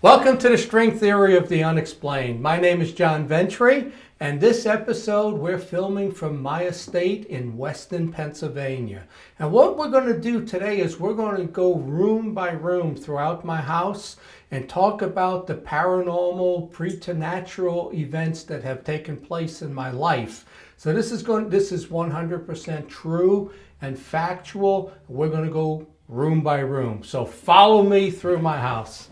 Welcome to the string theory of the unexplained. My name is John Ventry, and this episode we're filming from my estate in Weston, Pennsylvania. And what we're going to do today is we're going to go room by room throughout my house and talk about the paranormal, preternatural events that have taken place in my life. So this is 100% true and factual. We're going to go room by room. So follow me through my house.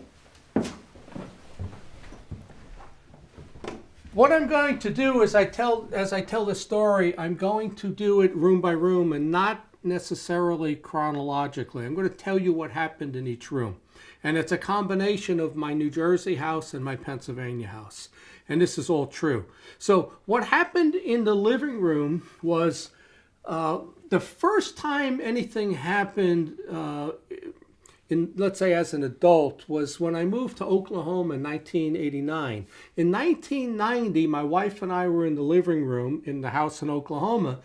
What I'm going to do is as I tell the story, I'm going to do it room by room and not necessarily chronologically. I'm going to tell you what happened in each room. And it's a combination of my New Jersey house and my Pennsylvania house. And this is all true. So what happened in the living room was the first time anything happened let's say as an adult, was when I moved to Oklahoma in 1989. In 1990, my wife and I were in the living room in the house in Oklahoma.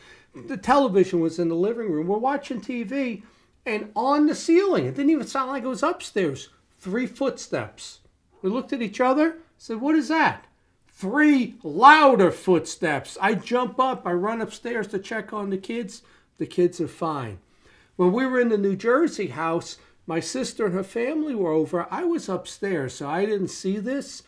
The television was in the living room. We're watching TV, and on the ceiling, it didn't even sound like it was upstairs, 3 footsteps. We looked at each other, said, "What is that?" 3 louder footsteps. I jump up, I run upstairs to check on the kids. The kids are fine. When we were in the New Jersey house, my sister and her family were over. I was upstairs, so I didn't see this.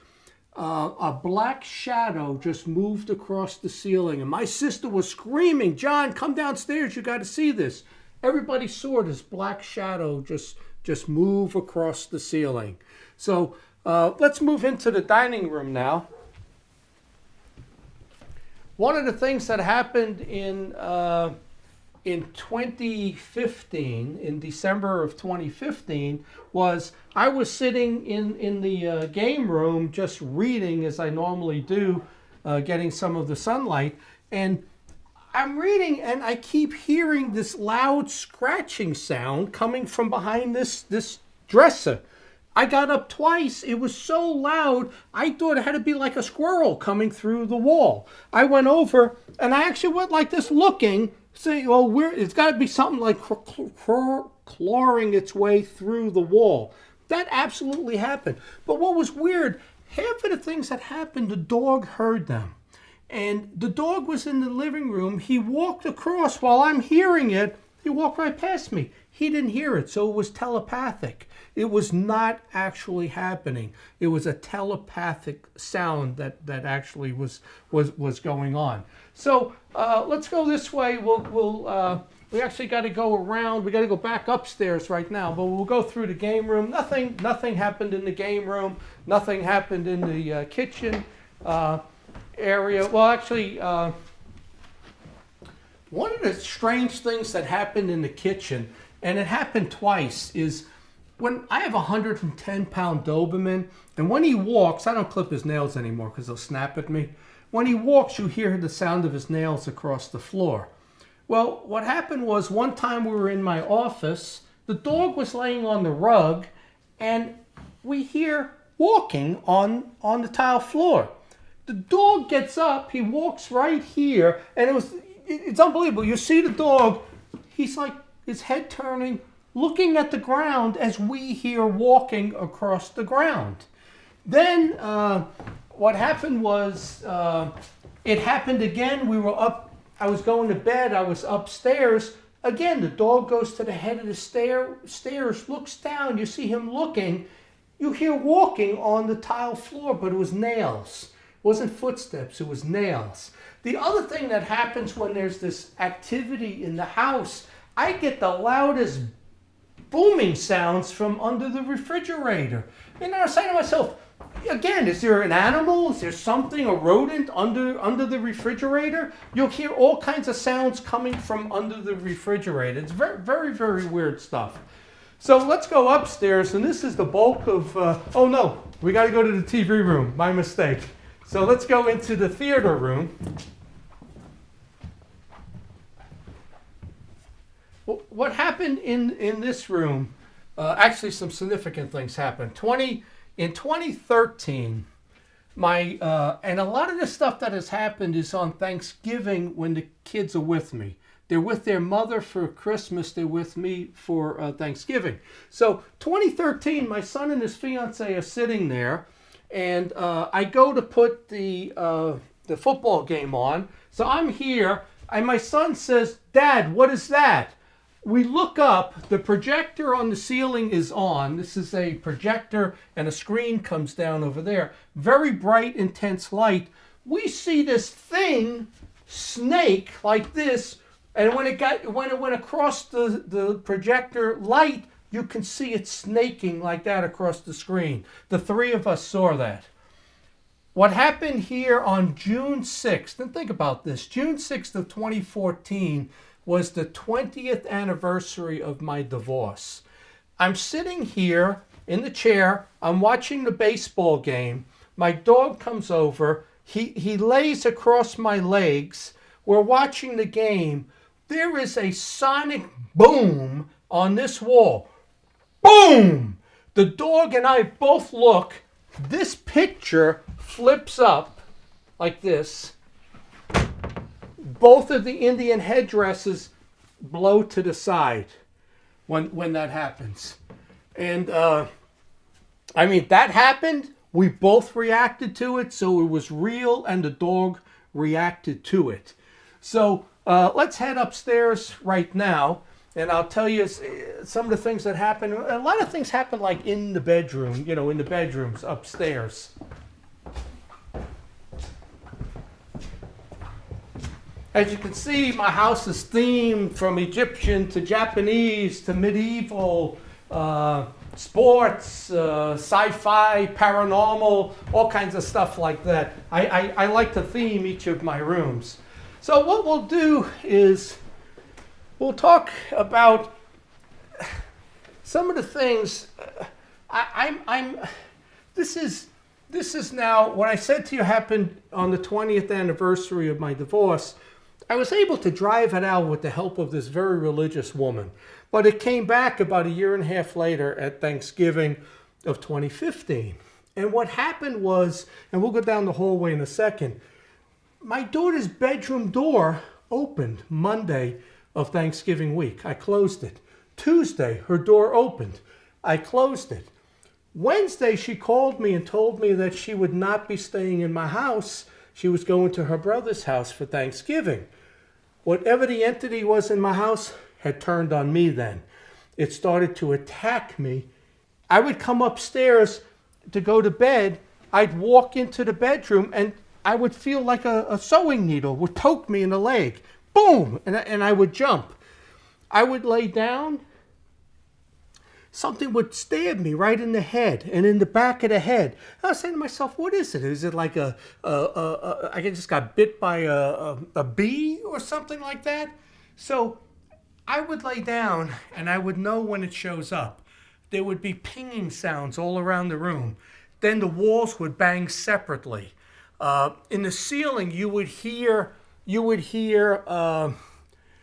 A black shadow just moved across the ceiling, and my sister was screaming, "John, come downstairs, you got to see this." Everybody saw this black shadow just move across the ceiling. So let's move into the dining room now. One of the things that happened in 2015, in December of 2015, was I was sitting in the game room just reading as I normally do, getting some of the sunlight, and I'm reading and I keep hearing this loud scratching sound coming from behind this dresser. I got up twice. It was so loud, I thought it had to be like a squirrel coming through the wall. I went over and I actually went like this looking, saying, "Oh, it's got to be something like clawing its way through the wall." That absolutely happened. But what was weird, half of the things that happened, the dog heard them. And the dog was in the living room. He walked across while I'm hearing it. He walked right past me. He didn't hear it, so it was telepathic. It was not actually happening. It was a telepathic sound that actually was going on. So let's go this way. We actually got to go around. We got to go back upstairs right now, but we'll go through the game room. Nothing happened in the game room. Nothing happened in the kitchen area. Well, actually, one of the strange things that happened in the kitchen, and it happened twice, is when I have a 110-pound Doberman, and when he walks, I don't clip his nails anymore because he'll snap at me. When he walks, you hear the sound of his nails across the floor. Well, what happened was one time we were in my office, the dog was laying on the rug, and we hear walking on the tile floor. The dog gets up, he walks right here, and it's unbelievable. You see the dog, he's like, his head turning, looking at the ground as we hear walking across the ground. Then what happened was, it happened again. We were up, I was going to bed, I was upstairs. Again, the dog goes to the head of the stairs, looks down, you see him looking. You hear walking on the tile floor, but it was nails. It wasn't footsteps, it was nails. The other thing that happens when there's this activity in the house, I get the loudest booming sounds from under the refrigerator. And I was saying to myself, again, is there an animal? Is there something, a rodent under the refrigerator? You'll hear all kinds of sounds coming from under the refrigerator. It's very, very, very weird stuff. So let's go upstairs, and this is the bulk of, oh no, we got to go to the TV room. My mistake. So let's go into the theater room. What happened in this room, actually some significant things happened. In 2013, and a lot of the stuff that has happened is on Thanksgiving when the kids are with me. They're with their mother for Christmas. They're with me for Thanksgiving. So 2013, my son and his fiance are sitting there, and I go to put the football game on. So I'm here, and my son says, "Dad, what is that?" We look up, the projector on the ceiling is on. This is a projector, and a screen comes down over there. Very bright, intense light. We see this thing, snake, like this, and when it went across the projector light, you can see it snaking like that across the screen. The three of us saw that. What happened here on June 6th, and think about this, June 6th of 2014 was the 20th anniversary of my divorce. I'm sitting here in the chair, I'm watching the baseball game, my dog comes over, he lays across my legs, we're watching the game, there is a sonic boom on this wall. Boom! The dog and I both look, this picture flips up like this. Both of the Indian headdresses blow to the side when that happens. And that happened. We both reacted to it, so it was real, and the dog reacted to it. So let's head upstairs right now, and I'll tell you some of the things that happened. A lot of things happen like in the bedroom, in the bedrooms upstairs. As you can see, my house is themed from Egyptian to Japanese to medieval, sports, sci-fi, paranormal, all kinds of stuff like that. I like to theme each of my rooms. So what we'll do is we'll talk about some of the things. This is now what I said to you happened on the 20th anniversary of my divorce. I was able to drive it out with the help of this very religious woman. But it came back about a year and a half later at Thanksgiving of 2015. And what happened was, and we'll go down the hallway in a second, my daughter's bedroom door opened Monday of Thanksgiving week. I closed it. Tuesday, her door opened. I closed it. Wednesday, she called me and told me that she would not be staying in my house. She was going to her brother's house for Thanksgiving. Whatever the entity was in my house had turned on me then. It started to attack me. I would come upstairs to go to bed. I'd walk into the bedroom and I would feel like a sewing needle would poke me in the leg. Boom! And I would jump. I would lay down. Something would stab me right in the head and in the back of the head. I was saying to myself, what is it? Is it like I just got bit by a bee or something like that? So I would lay down and I would know when it shows up. There would be pinging sounds all around the room. Then the walls would bang separately. In the ceiling, you would hear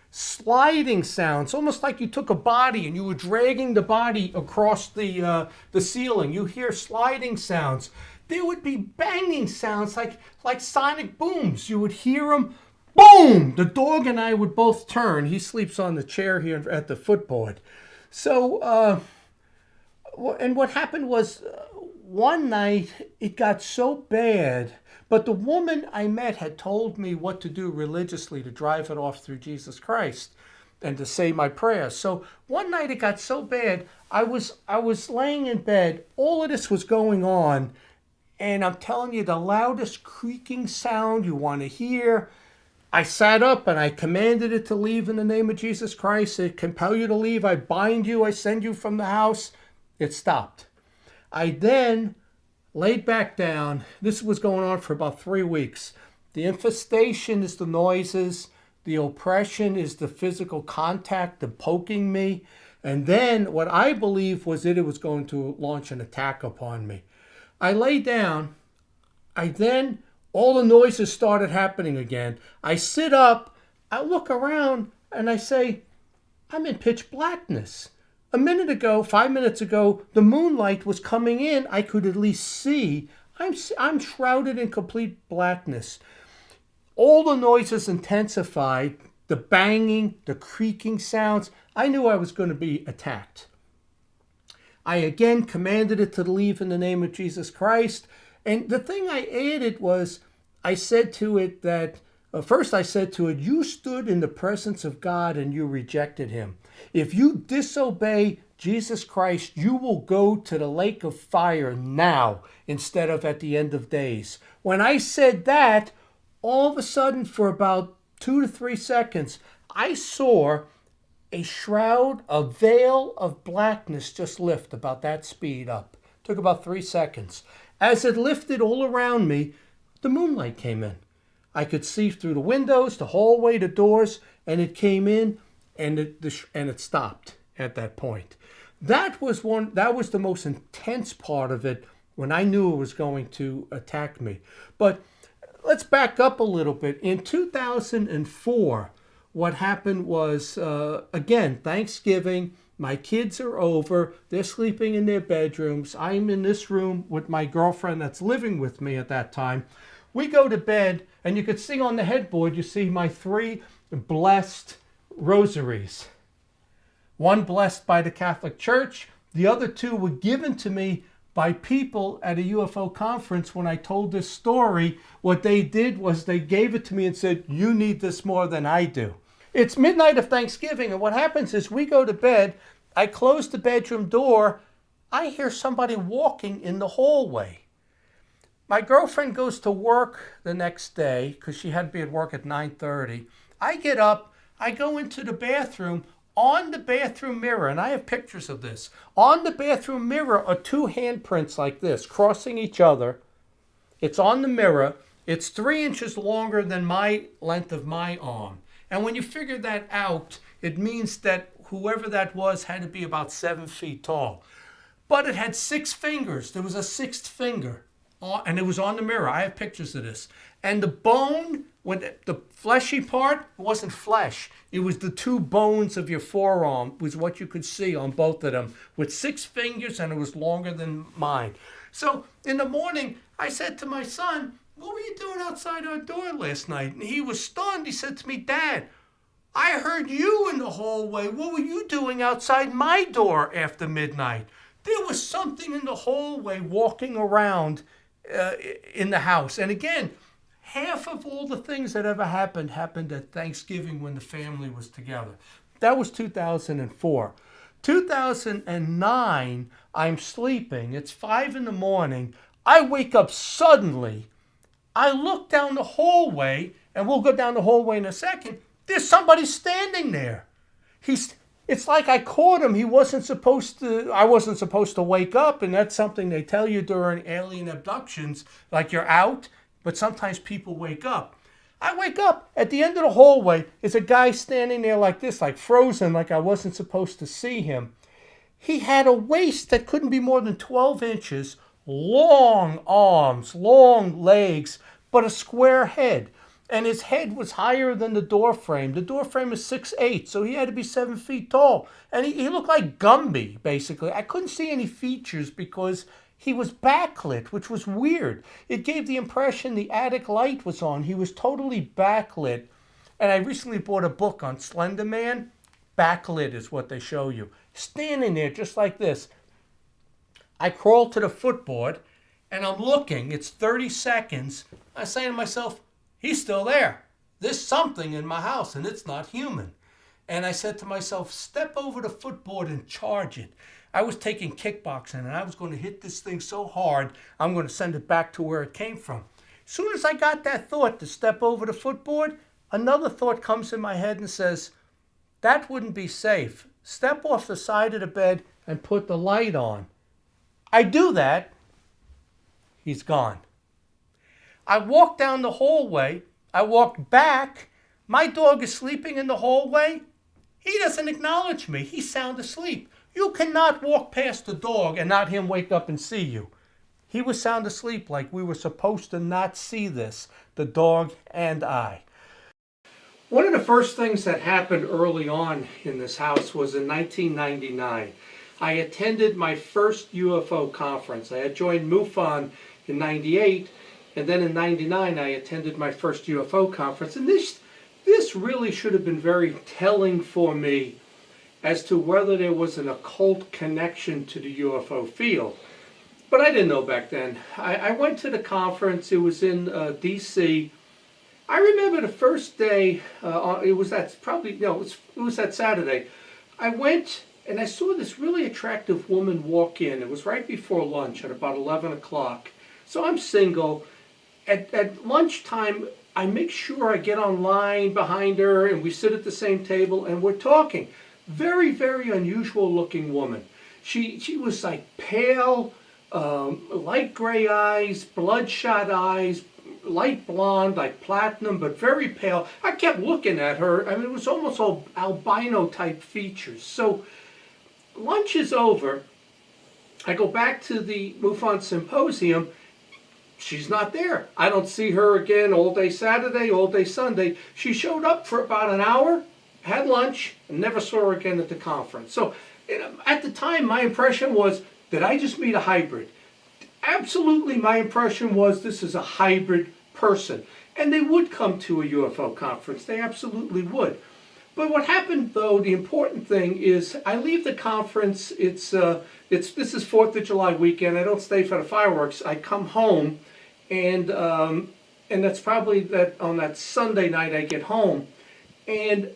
sliding sounds, almost like you took a body and you were dragging the body across the ceiling. You hear sliding sounds. There would be banging sounds like sonic booms. You would hear them. Boom! The dog and I would both turn. He sleeps on the chair here at the footboard. So, and what happened was one night it got so bad. But the woman I met had told me what to do religiously to drive it off through Jesus Christ and to say my prayers. So one night it got so bad, I was laying in bed. All of this was going on. And I'm telling you, the loudest creaking sound you want to hear. I sat up and I commanded it to leave in the name of Jesus Christ. I compel you to leave. I bind you. I send you from the house. It stopped. I then laid back down. This was going on for about 3 weeks. The infestation is the noises. The oppression is the physical contact, the poking me. And then what I believe was it was going to launch an attack upon me. I lay down. All the noises started happening again. I sit up. I look around and I say, I'm in pitch blackness. A minute ago, 5 minutes ago, the moonlight was coming in. I could at least see. I'm shrouded in complete blackness. All the noises intensified. the banging, the creaking sounds. I knew I was going to be attacked. I again commanded it to leave in the name of Jesus Christ. And the thing I added was, I said to it that, first I said to it, you stood in the presence of God and you rejected him. If you disobey Jesus Christ, you will go to the lake of fire now instead of at the end of days. When I said that, all of a sudden for about 2 to 3 seconds, I saw a shroud, a veil of blackness just lift about that speed up. Took about 3 seconds. As it lifted all around me, the moonlight came in. I could see through the windows, the hallway, the doors, and it came in, and it stopped at that point. That was the most intense part of it when I knew it was going to attack me. But let's back up a little bit. In 2004, what happened was, again, Thanksgiving. My kids are over. They're sleeping in their bedrooms. I'm in this room with my girlfriend that's living with me at that time. We go to bed, and you could see on the headboard, you see my 3 blessed rosaries. One blessed by the Catholic Church. The other 2 were given to me by people at a UFO conference. When I told this story, what they did was they gave it to me and said, you need this more than I do. It's midnight of Thanksgiving, and what happens is we go to bed. I close the bedroom door. I hear somebody walking in the hallway. My girlfriend goes to work the next day because she had to be at work at 9:30. I get up. I go into the bathroom. On the bathroom mirror, and I have pictures of this, on the bathroom mirror are 2 handprints like this, crossing each other. It's on the mirror. It's 3 inches longer than my length of my arm. And when you figure that out, it means that whoever that was had to be about 7 feet tall. But it had 6 fingers. There was a 6th finger, and it was on the mirror. I have pictures of this. And the bone, when the fleshy part, wasn't flesh. It was the 2 bones of your forearm was what you could see on both of them, with 6 fingers, and it was longer than mine. So in the morning, I said to my son, what were you doing outside our door last night? And he was stunned. He said to me, Dad, I heard you in the hallway. What were you doing outside my door after midnight? There was something in the hallway walking around in the house. And again, half of all the things that ever happened at Thanksgiving when the family was together. That was 2004. 2009, I'm sleeping. It's 5 in the morning. I wake up suddenly. I look down the hallway, and we'll go down the hallway in a second. There's somebody standing there. It's like I caught him. I wasn't supposed to wake up, and that's something they tell you during alien abductions, like you're out. But sometimes people wake up. I wake up. At the end of the hallway is a guy standing there like this, like frozen, like I wasn't supposed to see him. He had a waist that couldn't be more than 12 inches, long arms, long legs, but a square head. And his head was higher than the door frame. The door frame is 6'8", so he had to be 7 feet tall. And he looked like Gumby, basically. I couldn't see any features because he was backlit, which was weird. It gave the impression the attic light was on. He was totally backlit. And I recently bought a book on Slender Man. Backlit is what they show you. Standing there just like this. I crawl to the footboard, and I'm looking. It's 30 seconds. I say to myself, he's still there. There's something in my house, and it's not human. And I said to myself, step over the footboard and charge it. I was taking kickboxing, and I was going to hit this thing so hard, I'm going to send it back to where it came from. As soon as I got that thought to step over the footboard, another thought comes in my head and says, that wouldn't be safe. Step off the side of the bed and put the light on. I do that. He's gone. I walk down the hallway. I walk back. My dog is sleeping in the hallway. He doesn't acknowledge me. He's sound asleep. You cannot walk past the dog and not him wake up and see you. He was sound asleep, like we were supposed to not see this, the dog and I. One of the first things that happened early on in this house was in 1999. I attended my first UFO conference. I had joined MUFON in 98, and then in 99 I attended my first UFO conference. And This really should have been very telling for me as to whether there was an occult connection to the UFO field. But I didn't know back then. I went to the conference. It was in D.C. I remember the first day. It was that Saturday. I went and I saw this really attractive woman walk in. It was right before lunch at about 11 o'clock. So I'm single. At lunchtime, I make sure I get online behind her and we sit at the same table and we're talking. Very, very unusual looking woman. She was like pale, light gray eyes, bloodshot eyes, light blonde, like platinum, but very pale. I kept looking at her. I mean, it was almost all albino type features. So lunch is over. I go back to the MUFON symposium. She's not there. I don't see her again all day Saturday, all day Sunday. She showed up for about an hour, had lunch, and never saw her again at the conference. So at the time, my impression was, did I just meet a hybrid? Absolutely, my impression was this is a hybrid person. And they would come to a UFO conference. They absolutely would. But what happened, though, the important thing is I leave the conference. This is 4th of July weekend. I don't stay for the fireworks. I come home, and that's probably that on that Sunday night I get home. And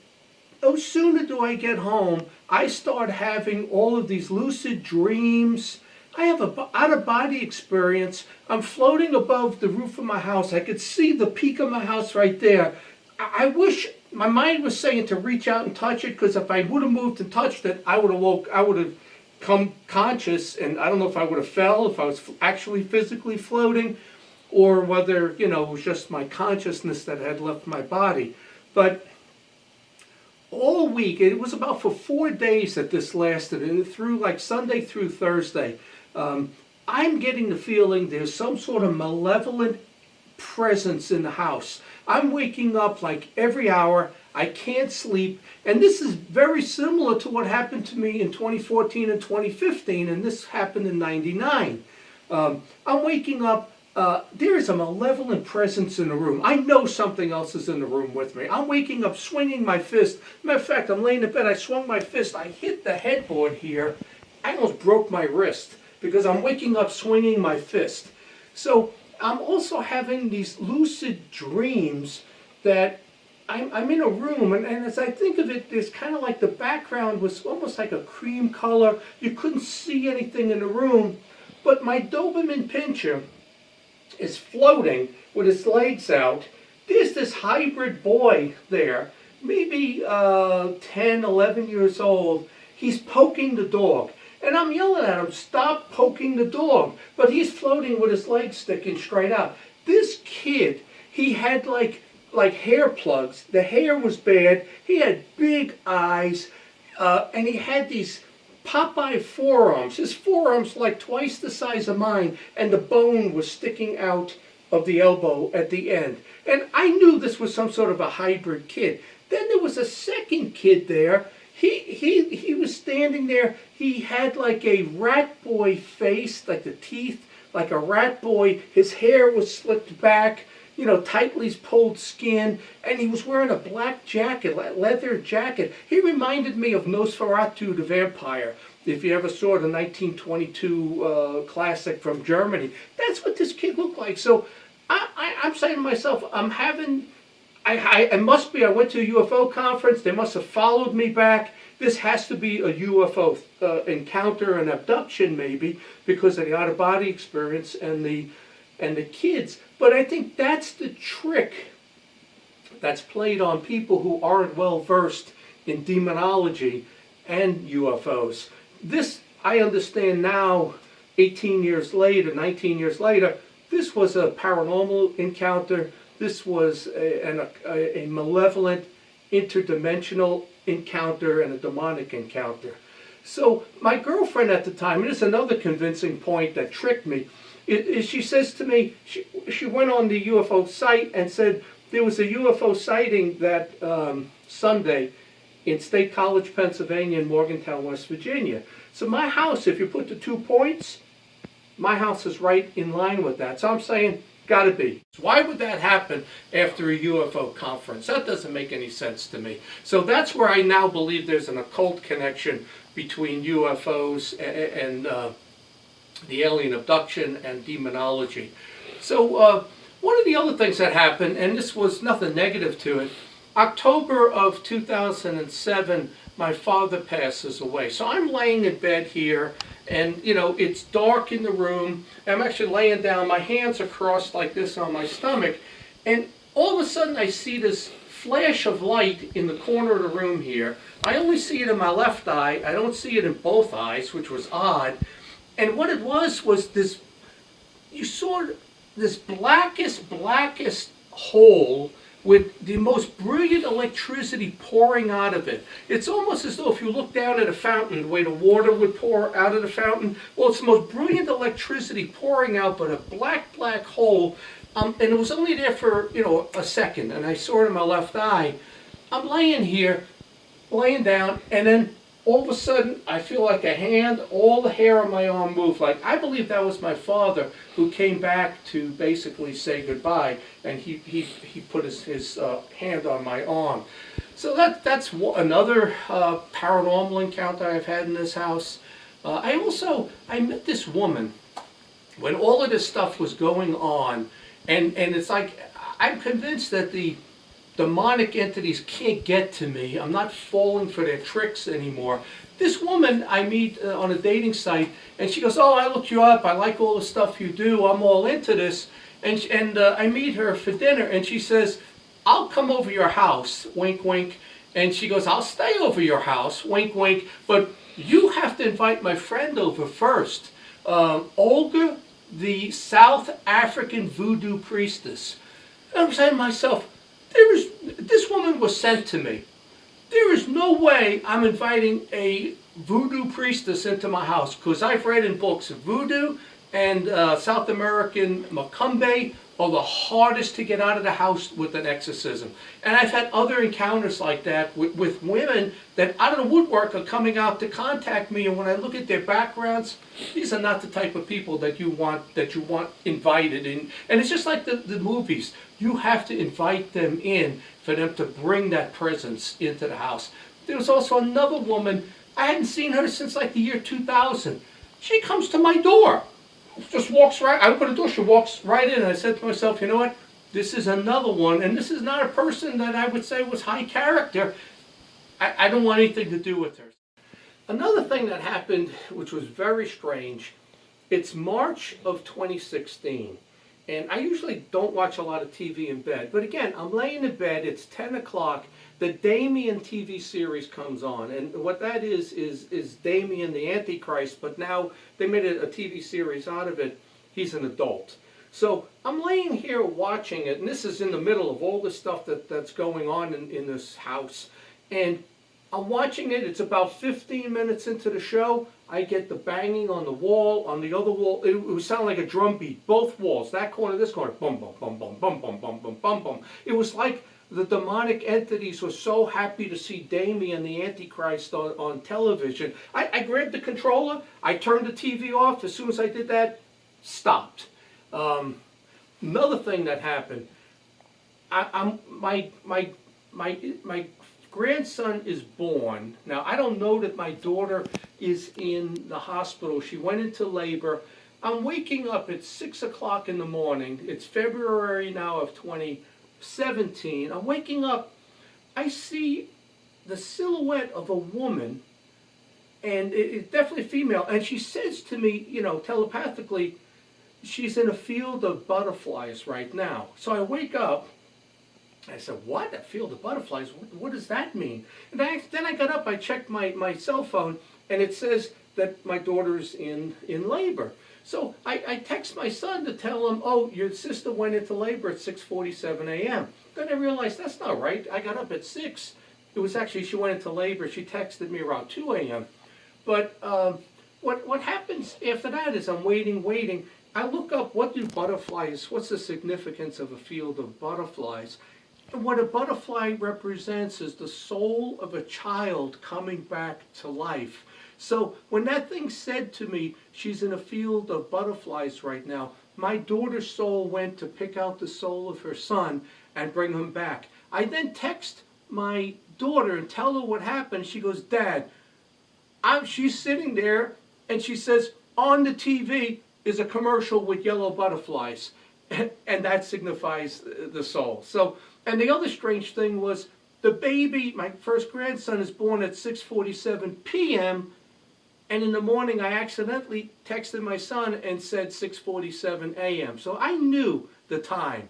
no sooner do I get home, I start having all of these lucid dreams. I have an out-of-body experience. I'm floating above the roof of my house. I could see the peak of my house right there. I wish my mind was saying to reach out and touch it, because if I would have moved and touched it, I would have come conscious, and I don't know if I would have fell, if I was actually physically floating, or whether, it was just my consciousness that had left my body. But all week, it was about for 4 days that this lasted, and through like Sunday through Thursday, I'm getting the feeling there's some sort of malevolent presence in the house. I'm waking up like every hour. I can't sleep. And this is very similar to what happened to me in 2014 and 2015, and this happened in '99. I'm waking up. There is a malevolent presence in the room. I know something else is in the room with me. I'm waking up swinging my fist. Matter of fact, I'm laying in bed. I swung my fist. I hit the headboard here. I almost broke my wrist because I'm waking up swinging my fist. So I'm also having these lucid dreams that I'm in a room, and as I think of it, there's kind of like the background was almost like a cream color. You couldn't see anything in the room, but my Doberman Pinscher is floating with his legs out. There's this hybrid boy there, maybe 10, 11 years old. He's poking the dog. And I'm yelling at him, stop poking the dog. But he's floating with his legs sticking straight out. This kid, he had like hair plugs. The hair was bad. He had big eyes. And he had these Popeye forearms. His forearms like twice the size of mine. And the bone was sticking out of the elbow at the end. And I knew this was some sort of a hybrid kid. Then there was a second kid there. He was standing there. He had like a rat boy face, like the teeth, like a rat boy. His hair was slicked back, tightly pulled skin, and he was wearing a black jacket, leather jacket. He reminded me of Nosferatu the vampire, if you ever saw the 1922 classic from Germany. That's what this kid looked like. So I'm saying to myself, I must be. I went to a UFO conference. They must have followed me back. This has to be a UFO encounter, an abduction maybe, because of the out-of-body experience and the kids. But I think that's the trick that's played on people who aren't well versed in demonology and UFOs. This, I understand now, 18 years later, 19 years later, this was a paranormal encounter. This was a malevolent, interdimensional encounter and a demonic encounter. So my girlfriend at the time, and this is another convincing point that tricked me, is she says to me, she went on the UFO site and said there was a UFO sighting that Sunday in State College, Pennsylvania, and Morgantown, West Virginia. So my house, if you put the 2 points, my house is right in line with that. So I'm saying, Got to be. Why would that happen after a UFO conference? That doesn't make any sense to me. So that's where I now believe there's an occult connection between UFOs and the alien abduction and demonology. So one of the other things that happened, and this was nothing negative to it, October of 2007, my father passes away. So I'm laying in bed here, and it's dark in the room. I'm actually laying down, my hands are crossed like this on my stomach, and all of a sudden I see this flash of light in the corner of the room here. I only see it in my left eye. I don't see it in both eyes, which was odd. And what it was this, you saw this blackest hole with the most brilliant electricity pouring out of it. It's almost as though if you look down at a fountain, the way the water would pour out of the fountain, well, it's the most brilliant electricity pouring out, but a black hole. And it was only there for, a second, and I saw it in my left eye. I'm laying here, laying down, and then all of a sudden, I feel like a hand, all the hair on my arm moved. Like, I believe that was my father who came back to basically say goodbye, and he put his hand on my arm. So that's another paranormal encounter I've had in this house. I met this woman when all of this stuff was going on, and it's like, I'm convinced that the demonic entities can't get to me. I'm not falling for their tricks anymore. This woman I meet on a dating site, and she goes, "Oh, I looked you up. I like all the stuff you do. I'm all into this." And I meet her for dinner, and she says, "I'll come over your house," wink, wink. And she goes, "I'll stay over your house," wink, wink. "But you have to invite my friend over first, Olga, the South African voodoo priestess." And I'm saying to myself, this woman was sent to me. There is no way I'm inviting a voodoo priestess into my house, because I've read in books voodoo and South American Macumbe are the hardest to get out of the house with an exorcism. And I've had other encounters like that with women that out of the woodwork are coming out to contact me, and when I look at their backgrounds, these are not the type of people that you want invited in. And it's just like the movies. You have to invite them in for them to bring that presence into the house. There was also another woman, I hadn't seen her since like the year 2000. She comes to my door. Just walks right, I open the door, she walks right in, and I said to myself, you know what, this is another one, and this is not a person that I would say was high character. I don't want anything to do with her. Another thing that happened, which was very strange, it's March of 2016, and I usually don't watch a lot of TV in bed, but again, I'm laying in bed, it's 10 o'clock, the Damien TV series comes on, and what that is Damien the Antichrist, but now they made a TV series out of it. He's an adult. So I'm laying here watching it, and this is in the middle of all the stuff that's going on in this house, and I'm watching it. It's about 15 minutes into the show. I get the banging on the wall, on the other wall. It would sound like a drum beat. Both walls, that corner, this corner, bum, bum, bum, bum, bum, bum, bum, bum, bum, bum. It was like the demonic entities were so happy to see Damien the Antichrist on television. I grabbed the controller, I turned the TV off. As soon as I did that, stopped. Another thing that happened, my grandson is born. Now, I don't know that my daughter is in the hospital. She went into labor. I'm waking up at 6 o'clock in the morning. It's February now of 2017. I'm waking up. I see the silhouette of a woman, and it's definitely female. And she says to me, telepathically, she's in a field of butterflies right now. So I wake up. I said, "What? A field of butterflies? What does that mean?" And then I got up, I checked my cell phone, and it says that my daughter's in labor. So I text my son to tell him, "Oh, your sister went into labor at 6:47 a.m. Then I realized that's not right. I got up at 6. It was actually, she went into labor. She texted me around 2 a.m. But what happens after that is I'm waiting. I look up, what's the significance of a field of butterflies? And what a butterfly represents is the soul of a child coming back to life. So when that thing said to me, she's in a field of butterflies right now, my daughter's soul went to pick out the soul of her son and bring him back. I then text my daughter and tell her what happened. She goes, Dad, she's sitting there and she says, on the TV is a commercial with yellow butterflies. And that signifies the soul. So, and the other strange thing was the baby, my first grandson, is born at 6:47 p.m. And in the morning, I accidentally texted my son and said 6:47 a.m. So I knew the time.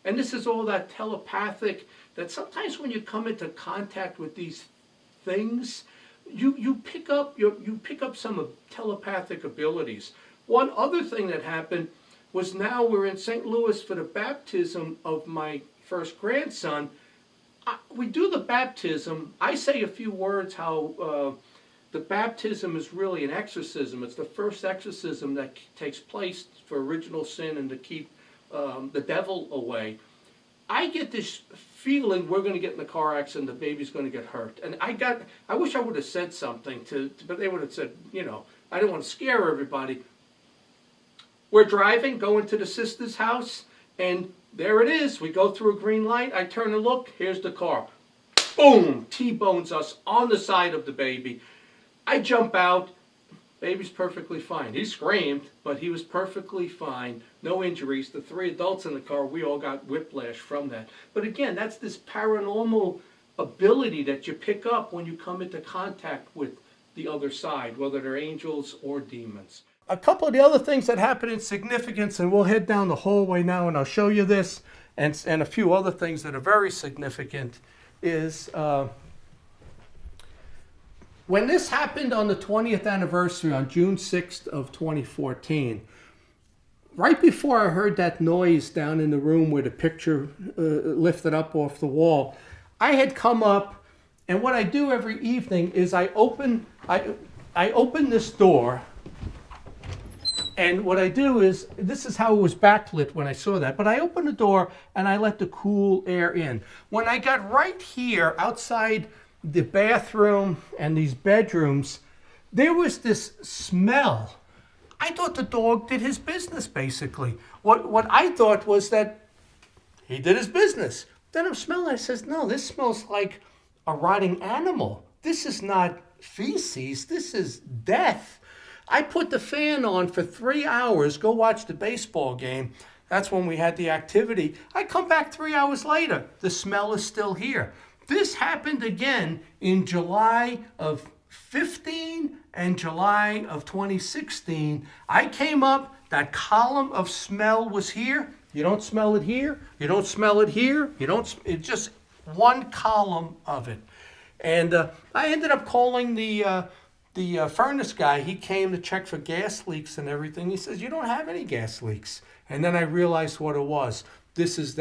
And this is all that telepathic, that sometimes when you come into contact with these things, you pick up some telepathic abilities. One other thing that happened was, now we're in St. Louis for the baptism of my first grandson. We do the baptism. I say a few words how the baptism is really an exorcism. It's the first exorcism that takes place for original sin and to keep the devil away. I get this feeling we're going to get in a car accident, the baby's going to get hurt. And I wish I would have said something but they would have said, I didn't want to scare everybody. We're driving, going to the sister's house, and there it is. We go through a green light. I turn and look. Here's the car. Boom! T-bones us on the side of the baby. I jump out. Baby's perfectly fine. He screamed, but he was perfectly fine. No injuries. The 3 adults in the car, we all got whiplash from that. But again, that's this paranormal ability that you pick up when you come into contact with the other side, whether they're angels or demons. A couple of the other things that happen in significance, and we'll head down the hallway now and I'll show you this, and a few other things that are very significant, is when this happened on the 20th anniversary on June 6th of 2014, right before I heard that noise down in the room where the picture lifted up off the wall, I had come up, and what I do every evening is I open this door. And what I do is, this is how it was backlit when I saw that, but I opened the door and I let the cool air in. When I got right here outside the bathroom and these bedrooms, there was this smell. I thought the dog did his business, basically. What I thought was that he did his business. Then I'm smelling, I says, no, this smells like a rotting animal. This is not feces, this is death. I put the fan on for 3 hours, go watch the baseball game. That's when we had the activity. I come back 3 hours later. The smell is still here. This happened again in July of 15 and July of 2016. I came up, that column of smell was here. You don't smell it here. You don't smell it here. It's just one column of it. And I ended up calling the furnace guy. He came to check for gas leaks and everything. He says, you don't have any gas leaks. And then I realized what it was. This is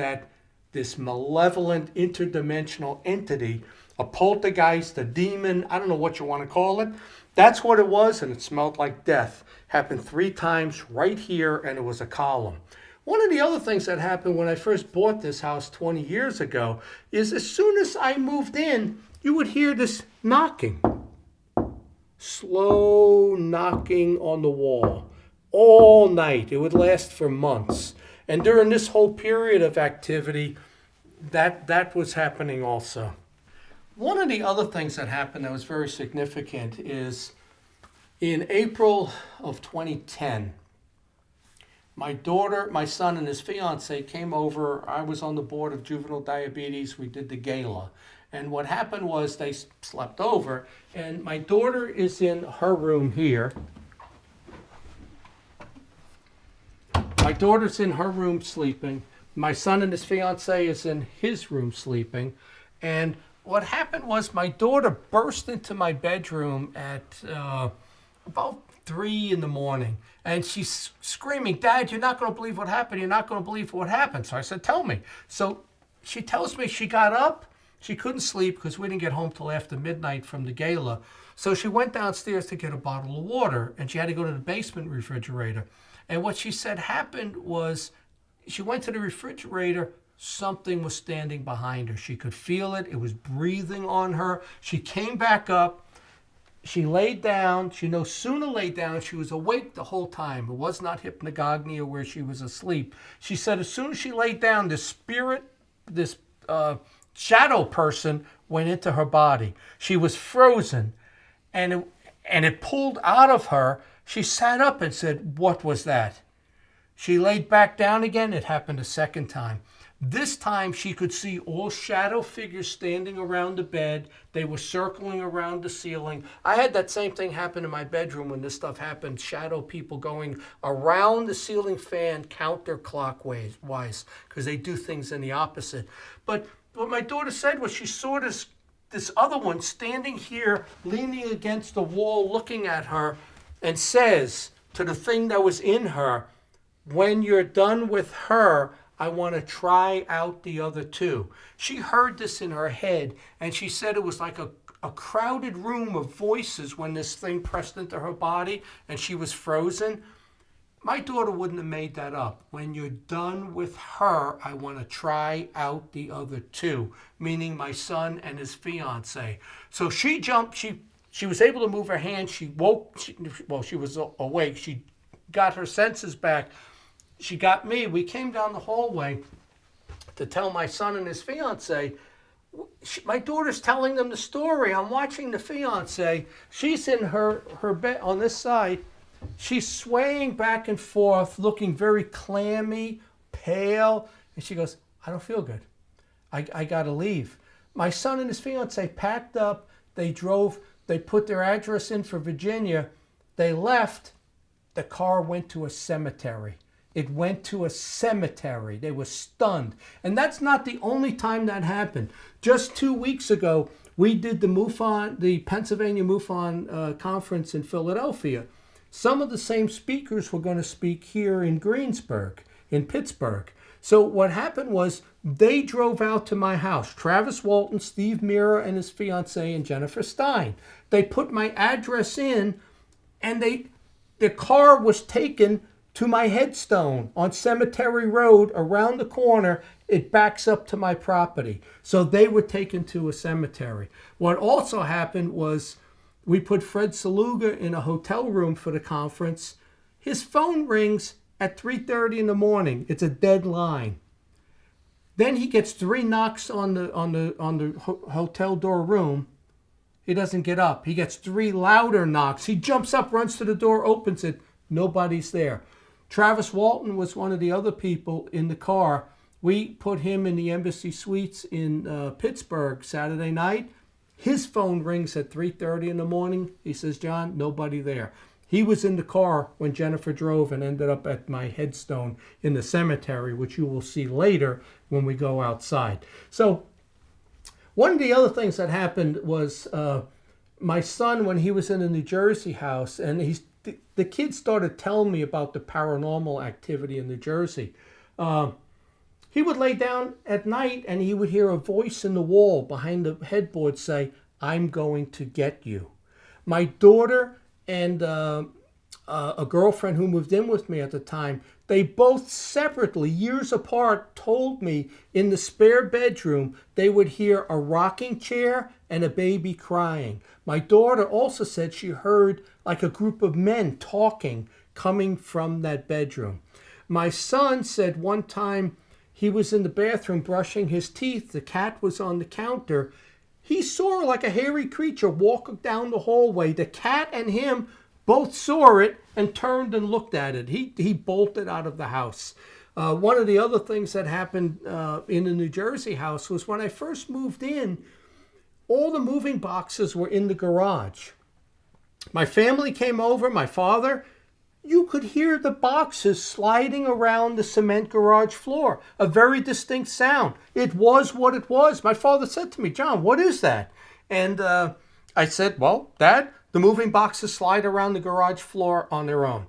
this malevolent interdimensional entity, a poltergeist, a demon, I don't know what you want to call it. That's what it was, and it smelled like death. Happened 3 times right here, and it was a column. One of the other things that happened when I first bought this house 20 years ago is, as soon as I moved in, you would hear this knocking. Slow knocking on the wall all night. It would last for months. And during this whole period of activity, that was happening also. One of the other things that happened that was very significant is in April of 2010, my son and his fiance came over. I was on the board of juvenile diabetes. We did the gala. And what happened was they slept over, and my daughter is in her room here. My daughter's in her room sleeping. My son and his fiance is in his room sleeping. And what happened was my daughter burst into my bedroom at about 3 in the morning. And she's screaming, Dad, you're not going to believe what happened. You're not going to believe what happened. So I said, tell me. So she tells me she got up. She couldn't sleep because we didn't get home till after midnight from the gala. So she went downstairs to get a bottle of water, and she had to go to the basement refrigerator. And what she said happened was she went to the refrigerator. Something was standing behind her. She could feel it. It was breathing on her. She came back up. She laid down. She no sooner laid down, she was awake the whole time. It was not hypnagogia where she was asleep. She said as soon as she laid down, this spirit, this shadow person went into her body. She was frozen, and it pulled out of her. She sat up and said, "What was that?" She laid back down again. It happened a second time. This time she could see all shadow figures standing around the bed. They were circling around the ceiling. I had that same thing happen in my bedroom when this stuff happened. Shadow people going around the ceiling fan counterclockwise because they do things in the opposite. But what my daughter said was she saw this other one standing here, leaning against the wall, looking at her, and says to the thing that was in her, "When you're done with her, I want to try out the other two." She heard this in her head, and she said it was like a crowded room of voices when this thing pressed into her body and she was frozen. My daughter wouldn't have made that up. When you're done with her, I want to try out the other two, meaning my son and his fiance. So she jumped. She was able to move her hand. She woke. She was awake. She got her senses back. She got me. We came down the hallway to tell my son and his fiance. My daughter's telling them the story. I'm watching the fiance. She's in her bed on this side. She's swaying back and forth, looking very clammy, pale. And she goes, "I don't feel good. I got to leave." My son and his fiance packed up. They drove. They put their address in for Virginia. They left. The car went to a cemetery. It went to a cemetery. They were stunned. And that's not the only time that happened. Just 2 weeks ago, we did the Pennsylvania MUFON conference in Philadelphia. Some of the same speakers were going to speak here in Greensburg, in Pittsburgh. So what happened was they drove out to my house. Travis Walton, Steve Mira, and his fiancee, and Jennifer Stein. They put my address in, and the car was taken to my headstone on Cemetery Road around the corner. It backs up to my property. So they were taken to a cemetery. What also happened was we put Fred Saluga in a hotel room for the conference. His phone rings at 3:30 in the morning. It's a dead line. Then he gets 3 knocks on the hotel door room. He doesn't get up. He gets 3 louder knocks. He jumps up, runs to the door, opens it. Nobody's there. Travis Walton was one of the other people in the car. We put him in the Embassy Suites in Pittsburgh Saturday night. His phone rings at 3:30 in the morning. He says, "John, nobody there." He was in the car when Jennifer drove and ended up at my headstone in the cemetery, which you will see later when we go outside. So one of the other things that happened was my son, when he was in the New Jersey house, and the kids started telling me about the paranormal activity in New Jersey. He would lay down at night and he would hear a voice in the wall behind the headboard say, "I'm going to get you." My daughter and a girlfriend who moved in with me at the time, they both separately, years apart, told me in the spare bedroom they would hear a rocking chair and a baby crying. My daughter also said she heard like a group of men talking coming from that bedroom. My son said one time he was in the bathroom brushing his teeth. The cat was on the counter. He saw like a hairy creature walk down the hallway. The cat and him both saw it and turned and looked at it. He bolted out of the house. One of the other things that happened in the New Jersey house was when I first moved in, all the moving boxes were in the garage. My family came over, my father. You could hear the boxes sliding around the cement garage floor. A very distinct sound. It was what it was. My father said to me, "John, what is that?" And I said, "Well, Dad, the moving boxes slide around the garage floor on their own."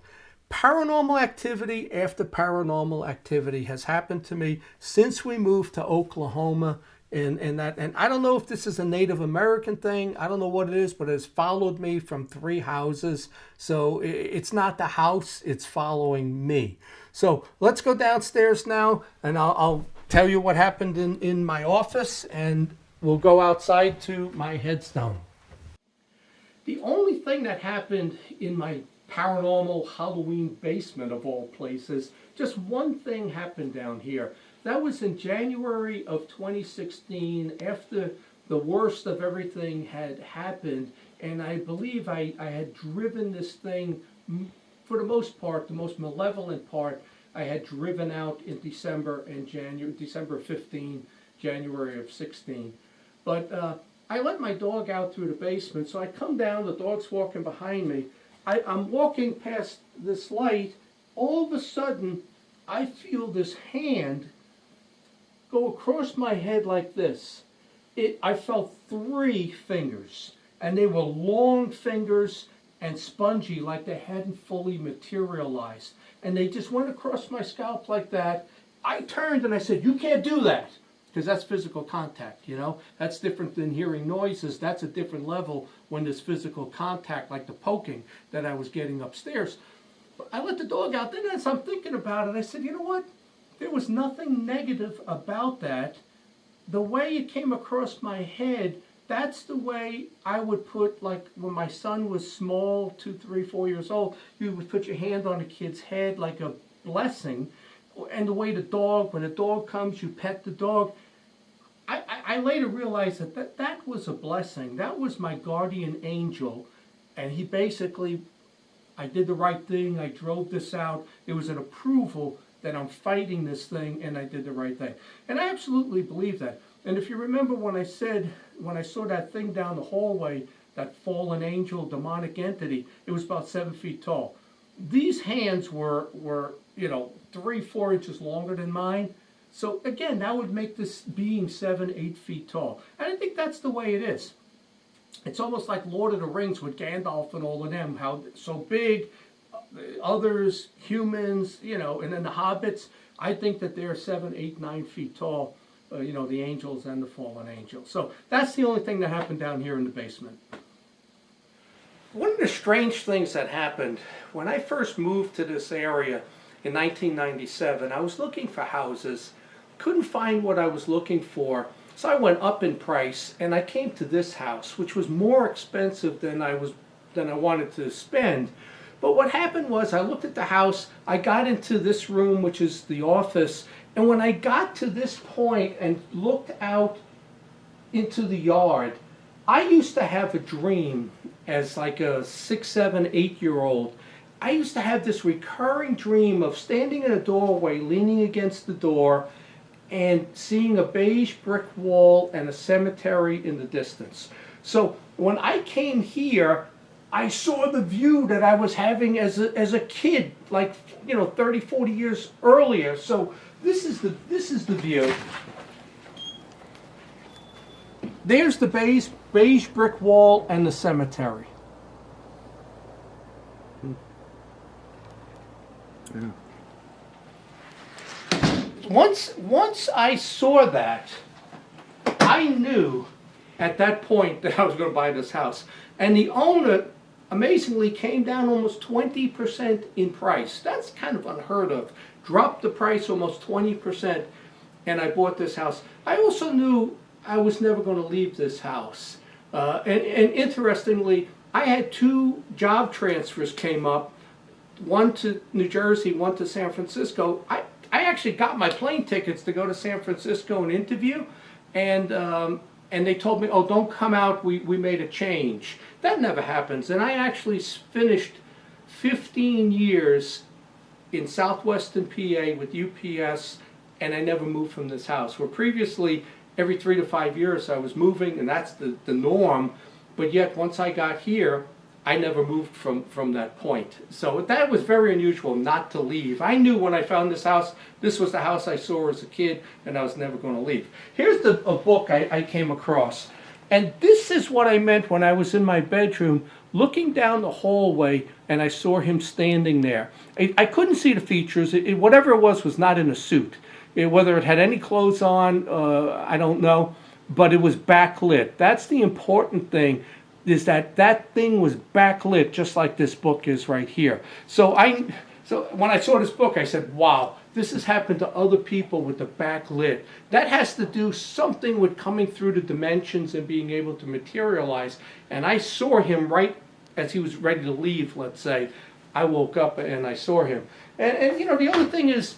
Paranormal activity after paranormal activity has happened to me since we moved to Oklahoma. And I don't know if this is a Native American thing. I don't know what it is, but it's followed me from 3 houses. So it's not the house, it's following me. So let's go downstairs now, and I'll tell you what happened in my office, and we'll go outside to my headstone. The only thing that happened in my paranormal Halloween basement of all places, just one thing happened down here. That was in January of 2016, after the worst of everything had happened, and I believe I had driven this thing, for the most part, the most malevolent part, I had driven out in December and January, December 15, January of 16. But I let my dog out through the basement, so I come down, the dog's walking behind me. I'm walking past this light. All of a sudden, I feel this hand go across my head like this. I felt 3 fingers, and they were long fingers and spongy, like they hadn't fully materialized. And they just went across my scalp like that. I turned and I said, "You can't do that." Because that's physical contact, you know? That's different than hearing noises. That's a different level when there's physical contact, like the poking that I was getting upstairs. But I let the dog out. Then as I'm thinking about it, I said, you know what? There was nothing negative about that. The way it came across my head, that's the way I would put, like when my son was small, 2, 3, 4 years old, you would put your hand on a kid's head like a blessing. And the way the dog, when a dog comes, you pet the dog. I later realized that was a blessing. That was my guardian angel. And he basically, I did the right thing. I drove this out. It was an approval that I'm fighting this thing, and I did the right thing. And I absolutely believe that. And if you remember when I said, when I saw that thing down the hallway, that fallen angel, demonic entity, it was about 7 feet tall. These hands were 3, 4 inches longer than mine. So again, that would make this being 7, 8 feet tall. And I think that's the way it is. It's almost like Lord of the Rings with Gandalf and all of them, how so big, others, humans, and then the hobbits, I think that they're 7, 8, 9 feet tall, the angels and the fallen angels. So that's the only thing that happened down here in the basement. One of the strange things that happened, when I first moved to this area in 1997, I was looking for houses, couldn't find what I was looking for, so I went up in price, and I came to this house, which was more expensive than I wanted to spend. But what happened was, I looked at the house, I got into this room, which is the office, and when I got to this point and looked out into the yard, I used to have a dream as like a 6, 7, 8-year-old. I used to have this recurring dream of standing in a doorway, leaning against the door, and seeing a beige brick wall and a cemetery in the distance. So when I came here, I saw the view that I was having as a kid, like 30, 40 years earlier. So this is the view. There's the beige brick wall and the cemetery. Yeah. Once I saw that, I knew at that point that I was going to buy this house. And the owner amazingly came down almost 20% in price. That's kind of unheard of. Dropped the price almost 20%, and I bought this house. I also knew I was never going to leave this house. And interestingly, I had 2 job transfers came up, one to New Jersey, one to San Francisco. I actually got my plane tickets to go to San Francisco and interview, and they told me, "Oh, don't come out, we made a change." That never happens. And I actually finished 15 years in southwestern PA with UPS, and I never moved from this house. Where previously, every 3 to 5 years I was moving, and that's the norm. But yet, once I got here, I never moved from that point. So that was very unusual, not to leave. I knew when I found this house, this was the house I saw as a kid, and I was never going to leave. Here's a book I came across. And this is what I meant when I was in my bedroom, looking down the hallway, and I saw him standing there. I couldn't see the features. Whatever it was not in a suit. Whether it had any clothes on, I don't know. But it was backlit. That's the important thing, is that thing was backlit, just like this book is right here. So when I saw this book, I said, wow, This has happened to other people with the back lit. That has to do something with coming through the dimensions and being able to materialize. And I saw him right as he was ready to leave, let's say. I woke up and I saw him. And you know, the other thing is,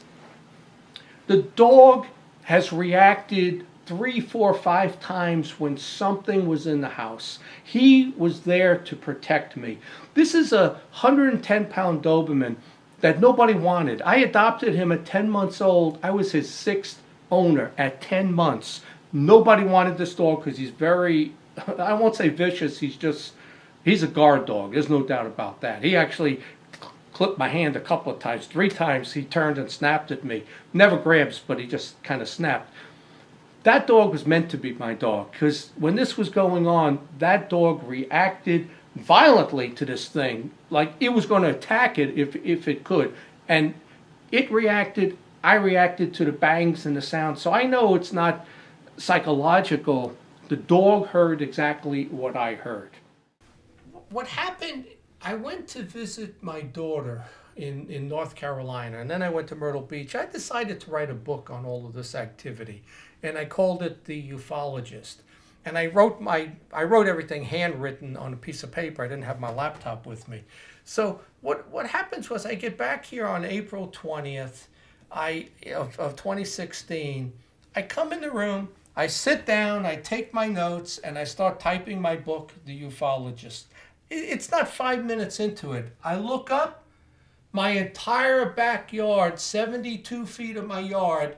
the dog has reacted 3, 4, 5 times when something was in the house. He was there to protect me. This is a 110-pound Doberman that nobody wanted. I adopted him at 10 months old. I was his 6th owner at 10 months. Nobody wanted this dog because he's very, I won't say vicious, he's a guard dog. There's no doubt about that. He actually clipped my hand a couple of times. 3 times he turned and snapped at me. Never grabs, but he just kind of snapped. That dog was meant to be my dog, because when this was going on, that dog reacted violently to this thing, like it was going to attack it if it could. And it reacted, I reacted to the bangs and the sounds. So I know it's not psychological. The dog heard exactly what I heard. What happened, I went to visit my daughter in North Carolina, and then I went to Myrtle Beach. I decided to write a book on all of this activity, and I called it The Ufologist. And I wrote everything handwritten on a piece of paper. I didn't have my laptop with me. So what happens was, I get back here on April 20th of 2016. I come in the room, I sit down, I take my notes, and I start typing my book, The Ufologist. It's not 5 minutes into it. I look up, my entire backyard, 72 feet of my yard,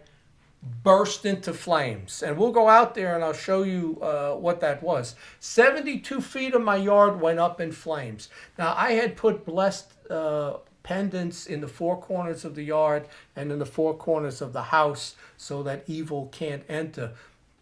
burst into flames. And we'll go out there and I'll show you what that was. 72 feet of my yard went up in flames. Now, I had put blessed pendants in the 4 corners of the yard and in the 4 corners of the house so that evil can't enter.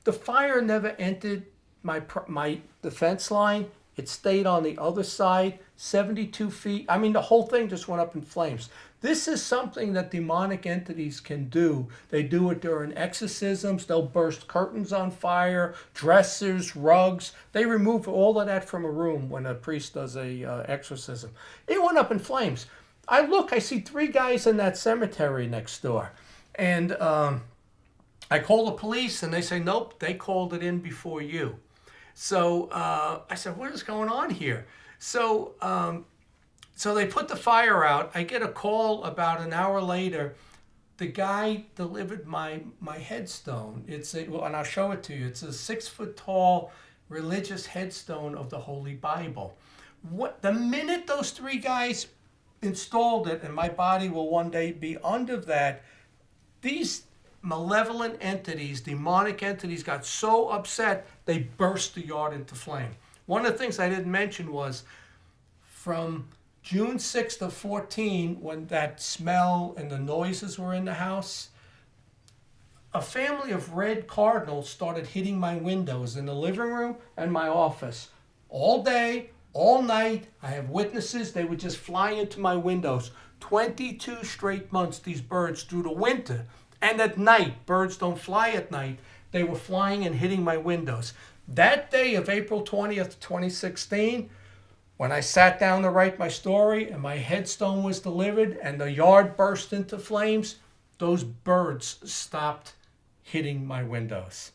The fire never entered my defense line. It stayed on the other side, 72 feet. I mean, the whole thing just went up in flames. This is something that demonic entities can do. They do it during exorcisms. They'll burst curtains on fire, dressers, rugs. They remove all of that from a room when a priest does a exorcism. It went up in flames. I look, I see 3 guys in that cemetery next door. And I call the police and they say, nope, they called it in before you. So I said, what is going on here? So they put the fire out. I get a call about an hour later. The guy delivered my headstone. And I'll show it to you. It's a 6-foot-tall religious headstone of the Holy Bible. The minute those 3 guys installed it, and my body will one day be under that, these malevolent entities, demonic entities, got so upset they burst the yard into flame. One of the things I didn't mention was, from June 6th of 14, when that smell and the noises were in the house, a family of red cardinals started hitting my windows in the living room and my office. All day, all night, I have witnesses. They would just fly into my windows. 22 straight months, these birds, through the winter. And at night, birds don't fly at night. They were flying and hitting my windows. That day of April 20th, 2016, when I sat down to write my story and my headstone was delivered and the yard burst into flames, those birds stopped hitting my windows.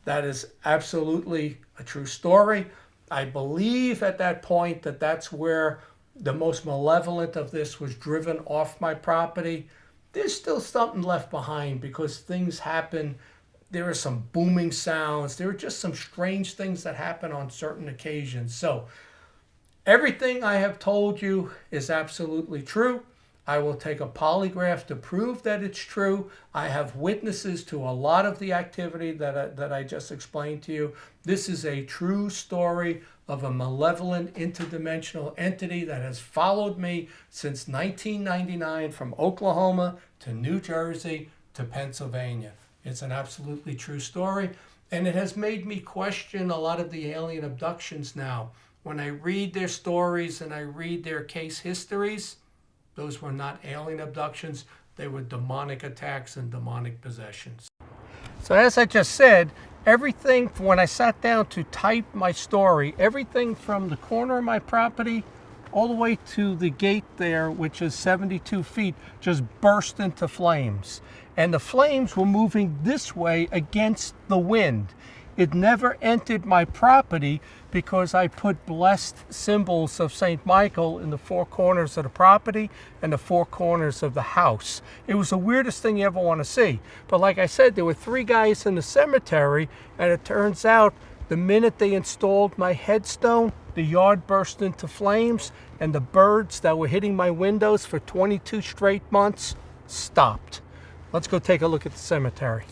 That is absolutely a true story. I believe at that point that that's where the most malevolent of this was driven off my property. There's still something left behind because things happen. There are some booming sounds. There are just some strange things that happen on certain occasions. So everything I have told you is absolutely true. I will take a polygraph to prove that it's true. I have witnesses to a lot of the activity that I just explained to you. This is a true story of a malevolent interdimensional entity that has followed me since 1999 from Oklahoma to New Jersey to Pennsylvania. It's an absolutely true story, and it has made me question a lot of the alien abductions now. When I read their stories and I read their case histories, those were not alien abductions. They were demonic attacks and demonic possessions. So as I just said, everything, when I sat down to type my story, everything from the corner of my property all the way to the gate there, which is 72 feet, just burst into flames. And the flames were moving this way against the wind. It never entered my property because I put blessed symbols of St. Michael in the four corners of the property and the four corners of the house. It was the weirdest thing you ever want to see. But like I said, there were 3 guys in the cemetery, and it turns out the minute they installed my headstone, the yard burst into flames, and the birds that were hitting my windows for 22 straight months stopped. Let's go take a look at the cemetery.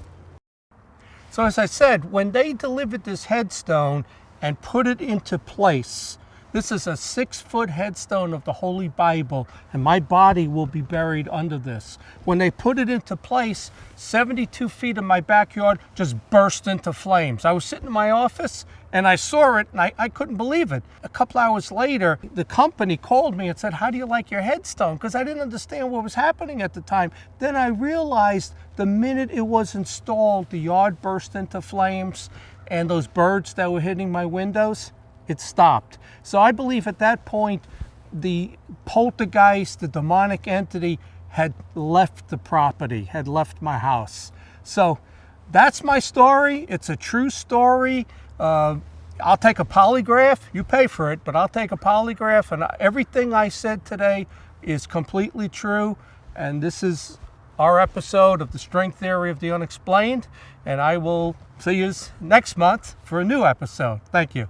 So as I said, when they delivered this headstone and put it into place, this is a 6-foot headstone of the Holy Bible, and my body will be buried under this. When they put it into place, 72 feet of my backyard just burst into flames. I was sitting in my office and I saw it, and I couldn't believe it. A couple hours later, the company called me and said, "How do you like your headstone?" Because I didn't understand what was happening at the time. Then I realized the minute it was installed, the yard burst into flames, and those birds that were hitting my windows, it stopped. So I believe at that point, the poltergeist, the demonic entity, had left the property, had left my house. So that's my story. It's a true story. I'll take a polygraph. You pay for it, but I'll take a polygraph, and everything I said today is completely true. And this is our episode of the String Theory of the Unexplained, and I will see you next month for a new episode. Thank you.